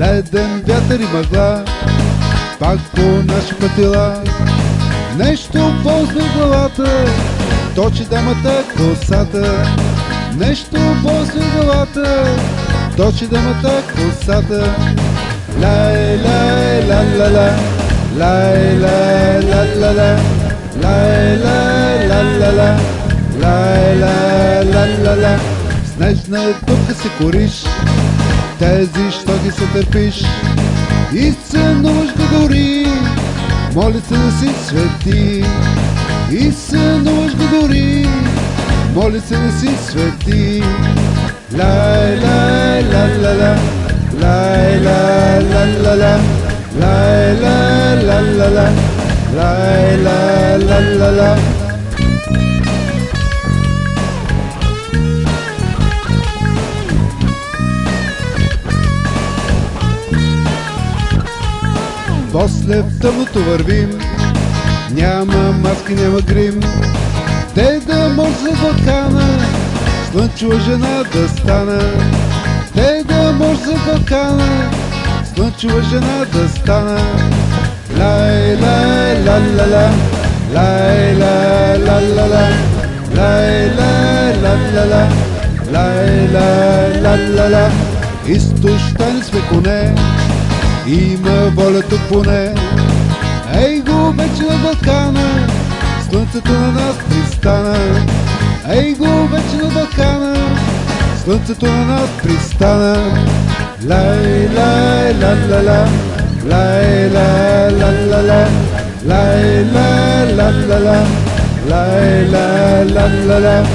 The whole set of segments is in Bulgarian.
Леден вятър и мъгла, пак по наши пътила. Нещо ползва в главата, точи дамата косата. Нещо ползва в главата, точи дамата косата. Лай, лай, ла, ла, ла, лай, лай, ла, ла, ла, лай, лай, ла, ла, ла, лай, лай, ла, ла, ла. Снежна дупка се кориш, тези, що ги се търпиш, и сънуваш го дори, моли се да си свети. И сънуваш го дори, моли се да си свети. Лай, лай, ла, ла, ла, лай, лай, ла, ла, ла, лай, лай, ла, ла, ла, лай, лай, ла, ла, ла. После в тъмното вървим, няма маски, няма грим. Те да може за Балкана, слънчева жена да стана. Те да може за Балкана, слънчева жена да стана. Лай, лай, ла, ла, ла, лай, лай, ла, ла, ла, лай, лай, ла, ла, ла, лай, лай, ла, ла, ла. Изтощани сме коне, има воля тук поне. Ей го вече на Балкана, слънцето на нас пристана. Ей го вече на Балкана, слънцето на нас пристана. Лай, лай, ла, ла, ла, лай, лай, ла, ла, ла, лай, лай, ла, ла, ла, лай, лай, ла, ла, ла.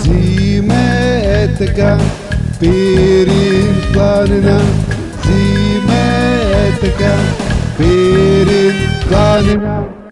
Зиме е така, Пирин планина. Зиме е така, Пирин планина.